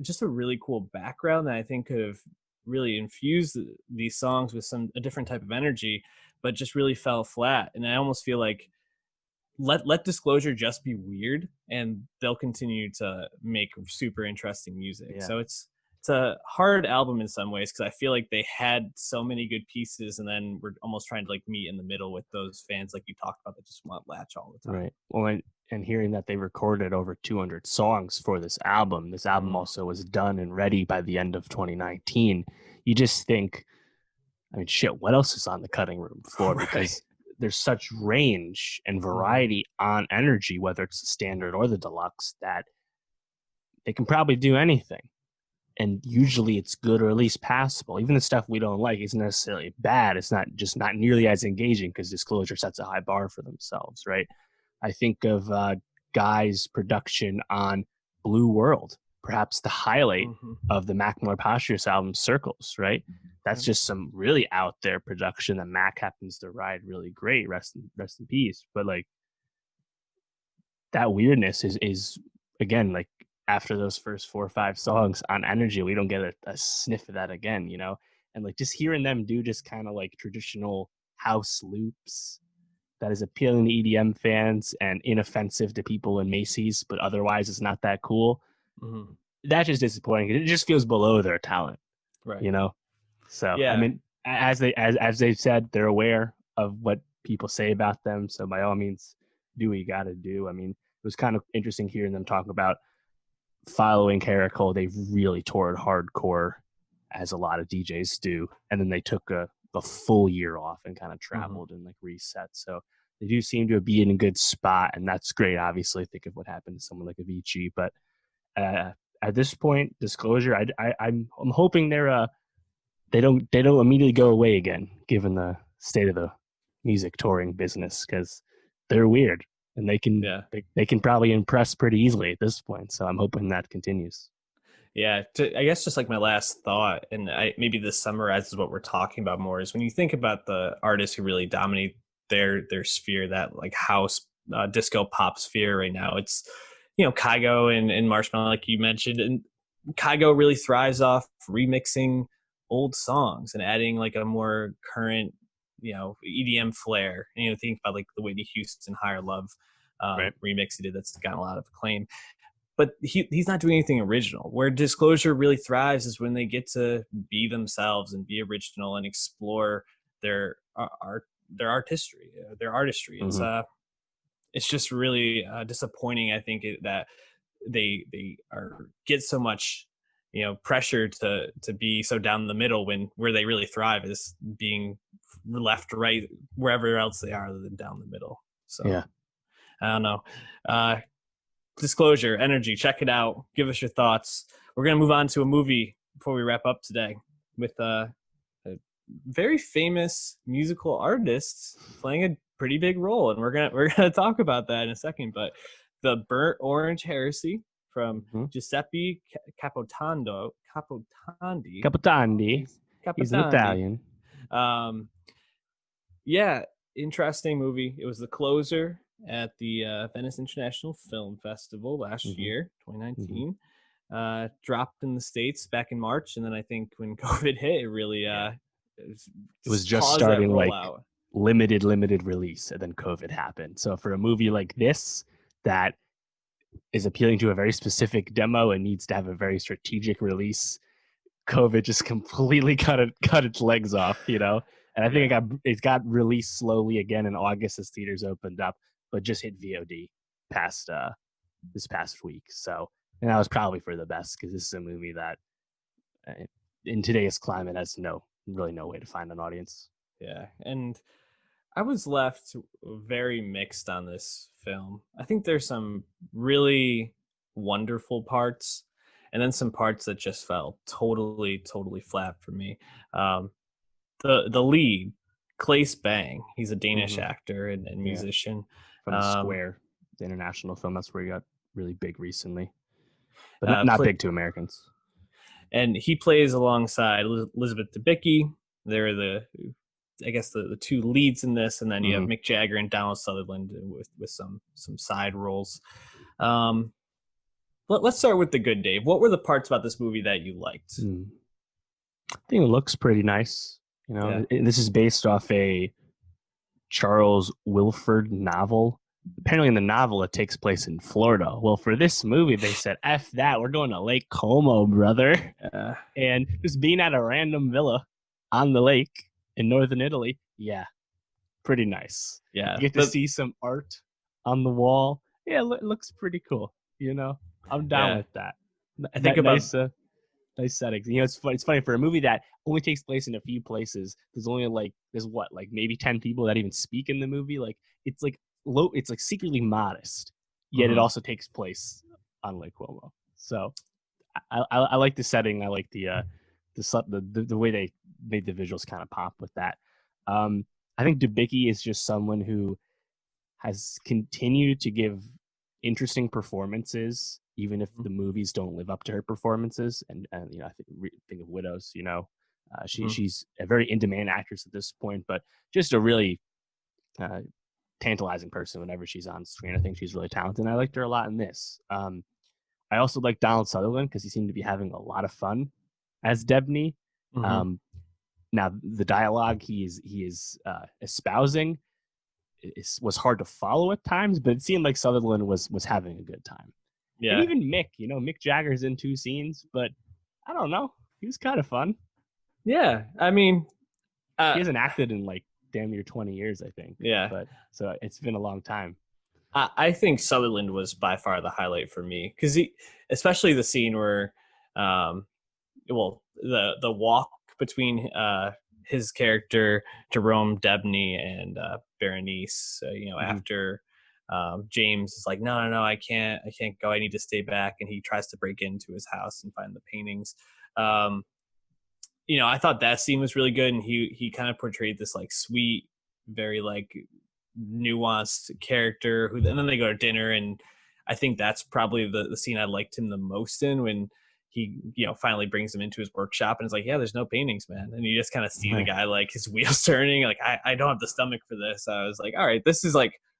S1: just a really cool background that I think could have really infused these songs with a different type of energy, but just really fell flat. And I almost feel like let Disclosure just be weird, and they'll continue to make super interesting music. So it's a hard album in some ways, because I feel like they had so many good pieces, and then we're almost trying to like meet in the middle with those fans like you talked about that just want Latch all the time.
S2: Right. Well, and hearing that they recorded over 200 songs for this album also was done and ready by the end of 2019. You just think, I mean, shit, what else is on the cutting room floor?
S1: Right.
S2: Because there's such range and variety on Energy, whether it's the standard or the deluxe, that they can probably do anything. And usually it's good, or at least passable. Even the stuff we don't like isn't necessarily bad. It's not nearly as engaging, because Disclosure sets a high bar for themselves, right? I think of Guy's production on Blue World, perhaps the highlight of the Macklemore Posthumous album, Circles, right? That's just some really out there production that Mac happens to ride really great. Rest in peace. But like, that weirdness is again, like, after those first 4 or 5 songs on Energy, we don't get a sniff of that again, you know? And like, just hearing them do just kind of like traditional house loops that is appealing to EDM fans and inoffensive to people in Macy's, but otherwise it's not that cool. That's just disappointing. It just feels below their talent, right? You know? So, I mean, as they've said, they're aware of what people say about them. So by all means, do what you got to do. I mean, it was kind of interesting hearing them talk about following Caracol. They really toured hardcore, as a lot of DJs do, and then they took a full year off and kind of traveled and like reset. So they do seem to be in a good spot, and that's great. Obviously, think of what happened to someone like Avicii, but at this point, Disclosure, I'm hoping they don't immediately go away again, given the state of the music touring business, because they're weird. And they can probably impress pretty easily at this point. So I'm hoping that continues.
S1: Yeah, I guess just like my last thought, and maybe this summarizes what we're talking about more, is when you think about the artists who really dominate their sphere, that like house, disco pop sphere right now, it's, you know, Kygo and Marshmello, like you mentioned. And Kygo really thrives off remixing old songs and adding like a more current, you know, EDM flair. And, you know, think about like the Whitney Houston Higher Love remix he did that's gotten a lot of acclaim. But he's not doing anything original. Where Disclosure really thrives is when they get to be themselves and be original and explore their artistry. It's just really disappointing, I think, that they get so much, you know, pressure to be so down the middle, when where they really thrive is being left, right, wherever else they are, other than down the middle. So yeah, I don't know. Disclosure, Energy, check it out. Give us your thoughts. We're gonna move on to a movie before we wrap up today, with a very famous musical artist playing a pretty big role, and we're gonna talk about that in a second. But the Burnt Orange Heresy from Giuseppe Capotondi.
S2: He's an Italian.
S1: Yeah, interesting movie. It was the closer at the Venice International Film Festival last year, 2019. Dropped in the States back in March, and then I think when COVID hit, it really it
S2: was just starting like limited release, and then COVID happened. So for a movie like this that is appealing to a very specific demo and needs to have a very strategic release, COVID just completely cut its legs off, you know. And I think it got released slowly again in August as theaters opened up, but just hit VOD this past week. So, and that was probably for the best, because this is a movie that in today's climate has really no way to find an audience.
S1: Yeah, and I was left very mixed on this film. I think there's some really wonderful parts, and then some parts that just felt totally flat for me. Um, the lead, Claes Bang, he's a Danish actor and musician
S2: from the Square, the international film. That's where he got really big recently, but not big to Americans.
S1: And he plays alongside Elizabeth Debicki. They're the two leads in this, and then you have Mick Jagger and Donald Sutherland with some side roles. Let's start with the good, Dave. What were the parts about this movie that you liked?
S2: I think it looks pretty nice. This is based off a Charles Wilford novel. Apparently in the novel, it takes place in Florida. Well, for this movie, they said, F that. We're going to Lake Como, brother. And just being at a random villa on the lake in northern Italy, yeah, pretty nice.
S1: Yeah.
S2: You get to see some art on the wall. Yeah, it looks pretty cool. I'm down with that.
S1: I think about...
S2: Nice settings. It's funny for a movie that only takes place in a few places. There's only maybe 10 people that even speak in the movie. It's low. It's secretly modest, yet it also takes place on Lake Como. So I like the setting. I like the way they made the visuals kind of pop with that. I think Debicki is just someone who has continued to give interesting performances, even if the movies don't live up to her performances. And I think of Widows. She's a very in-demand actress at this point, but just a really tantalizing person whenever she's on screen. I think she's really talented, and I liked her a lot in this. I also like Donald Sutherland because he seemed to be having a lot of fun as Debney. Now the dialogue he is espousing was hard to follow at times, but it seemed like Sutherland was having a good time. Yeah. And even Mick, Mick Jagger's in 2 scenes, but I don't know. He was kind of fun.
S1: Yeah. I mean,
S2: he hasn't acted in damn near 20 years, I think.
S1: Yeah.
S2: But so it's been a long time.
S1: I think Sutherland was by far the highlight for me because especially the scene where, the walk between his character Jerome Debney and Berenice. After James is like, no, I can't go. I need to stay back, and he tries to break into his house and find the paintings. I thought that scene was really good, and he kind of portrayed this sweet, very nuanced character and then they go to dinner, and I think that's probably the scene I liked him the most in, when he finally brings him into his workshop and is like, yeah, there's no paintings, man, and you just kind of see the guy his wheels turning, I don't have the stomach for this. I was like, all right, this is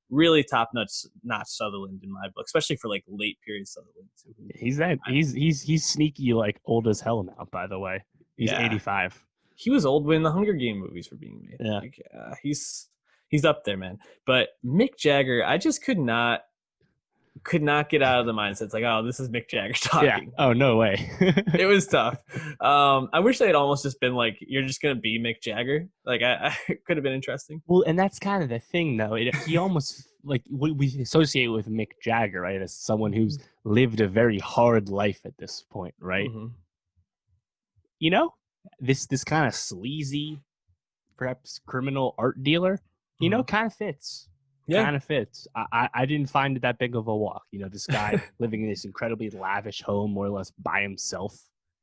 S1: really top notch Sutherland in my book, especially for late period Sutherland.
S2: He's sneaky old as hell now, by the way. He's 85.
S1: He was old when the Hunger Game movies were being made.
S2: Yeah.
S1: He's up there, man. But Mick Jagger, I just could not get out of the mindset. It's oh, this is Mick Jagger talking.
S2: Yeah. Oh, no way.
S1: It was tough. I wish they had almost just been you're just gonna be Mick Jagger. I could have been interesting.
S2: Well, and that's kind of the thing, though. He almost we associate with Mick Jagger, right, as someone who's lived a very hard life at this point, right? This kind of sleazy, perhaps criminal art dealer, kind of fits. Yeah. Kind of fits. I didn't find it that big of a walk. This guy living in this incredibly lavish home, more or less by himself,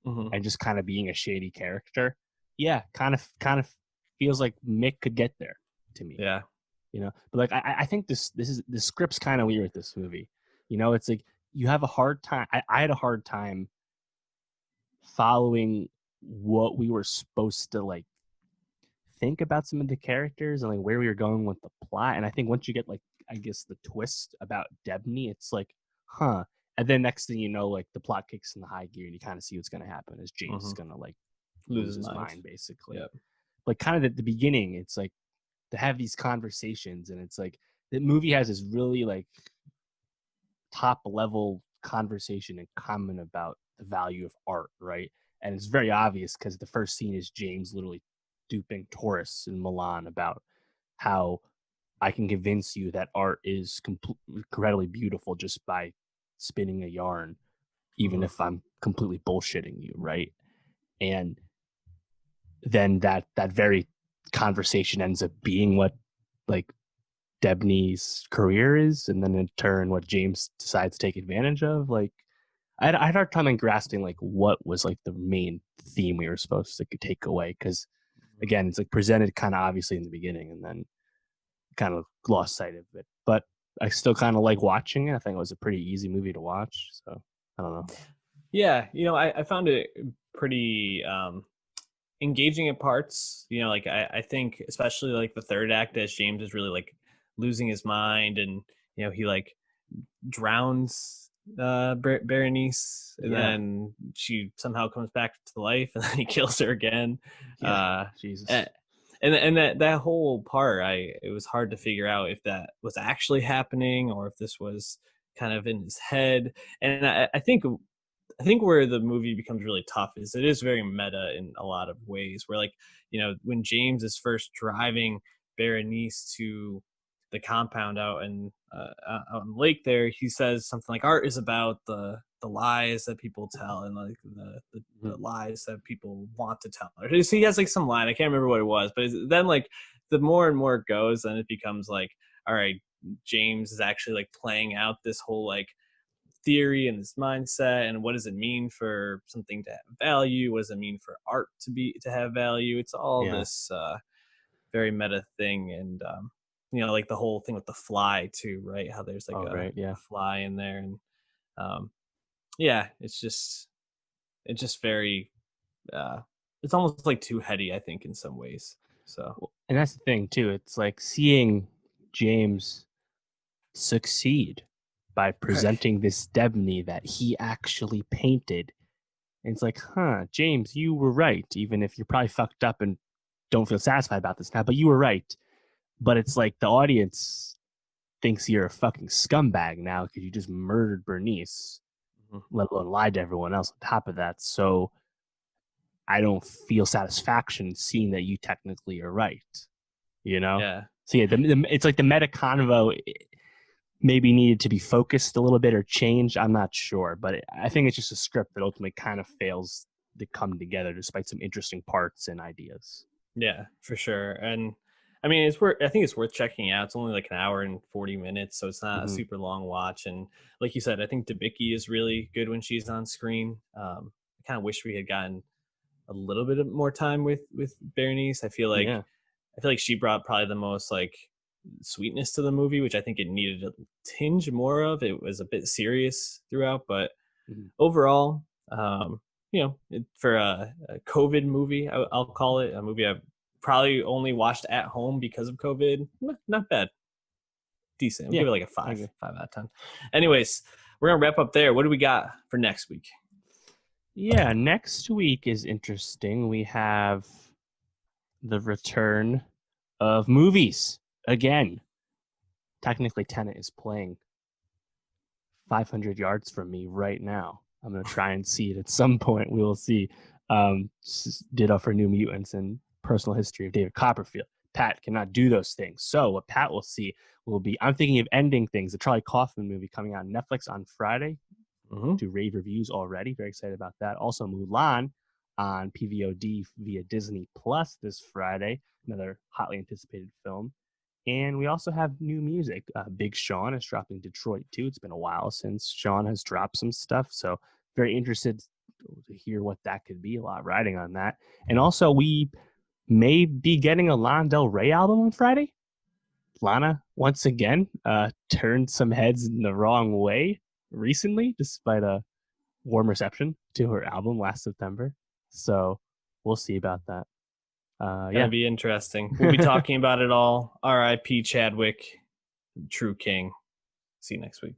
S2: and just kind of being a shady character. Yeah, kind of feels like Mick could get there to me.
S1: Yeah.
S2: But I think the script's kind of weird with this movie. It's you have a hard time. I had a hard time following what we were supposed to think about some of the characters and where we were going with the plot. And I think once you get I guess the twist about Debney, it's huh. And then next thing you know, the plot kicks in the high gear and you kind of see what's going to happen as James is going to lose his mind basically. Yep. But kind of at the beginning, it's to have these conversations, and it's the movie has this really top level conversation in common about the value of art, right? And it's very obvious because the first scene is James literally duping tourists in Milan about how I can convince you that art is incredibly beautiful just by spinning a yarn, even if I'm completely bullshitting you, right? And then that very conversation ends up being what like Debney's career is, and then in turn what James decides to take advantage of. Like I had a hard time in grasping like what was like the main theme we were supposed to take away, because again it's like presented kind of obviously in the beginning and then kind of lost sight of it. But I still kind of like watching it. I think it was a pretty easy movie to watch. So I don't know.
S1: Yeah, I found it pretty engaging at parts. Like I think especially like the third act, as James is really like losing his mind, and he like drowns Berenice, and then she somehow comes back to life, and then he kills her again.
S2: Jesus.
S1: And that whole part, it was hard to figure out if that was actually happening or if this was kind of in his head. And I think where the movie becomes really tough is it is very meta in a lot of ways, where like, when James is first driving Berenice to the compound out in the lake there, he says something like art is about the lies that people tell and like the lies that people want to tell. So he has like some line, I can't remember what it was, but then like the more and more it goes, then it becomes like, all right, James is actually like playing out this whole like theory and this mindset, and what does it mean for something to have value, what does it mean for art to have value. It's all this very meta thing. And like the whole thing with the fly too, right? How there's like a fly in there, and it's just very it's almost like too heady, I think, in some ways. So,
S2: and that's the thing too, it's like seeing James succeed by presenting this Debney that he actually painted. And it's like, James, you were right, even if you're probably fucked up and don't feel satisfied about this now, but you were right. But it's like the audience thinks you're a fucking scumbag now because you just murdered Bernice, let alone lied to everyone else on top of that. So I don't feel satisfaction seeing that you technically are right,
S1: Yeah.
S2: So it's like the meta convo maybe needed to be focused a little bit or changed. I'm not sure, but I think it's just a script that ultimately kind of fails to come together despite some interesting parts and ideas.
S1: Yeah, for sure. And I mean, I think it's worth checking out. It's only like an hour and 40 minutes, so it's not a super long watch. And like you said, I think Debicki is really good when she's on screen. I kind of wish we had gotten a little bit more time with Berenice. I feel like she brought probably the most like sweetness to the movie, which I think it needed a tinge more of. It was a bit serious throughout, but overall, for a COVID movie, I'll call it a movie I've probably only watched at home because of COVID. Not bad. Decent. I'll give it like a 5 out of 10. Anyways, we're going to wrap up there. What do we got for next week?
S2: Yeah, next week is interesting. We have the return of movies again. Technically, Tenet is playing 500 yards from me right now. I'm going to try and see it at some point. We will see. Ditto for New Mutants and Personal History of David Copperfield. Pat cannot do those things. So what Pat will see will be, I'm thinking of Ending Things, the Charlie Kaufman movie coming out on Netflix on Friday. To rave reviews already. Very excited about that. Also Mulan on PVOD via Disney Plus this Friday. Another hotly anticipated film. And we also have new music. Big Sean is dropping Detroit too. It's been a while since Sean has dropped some stuff. So very interested to hear what that could be. A lot riding on that. And also we may be getting a Lana Del Rey album on Friday. Lana, once again, turned some heads in the wrong way recently, despite a warm reception to her album last September. So we'll see about that.
S1: Gonna be interesting. We'll be talking about it all. R.I.P. Chadwick, true king. See you next week.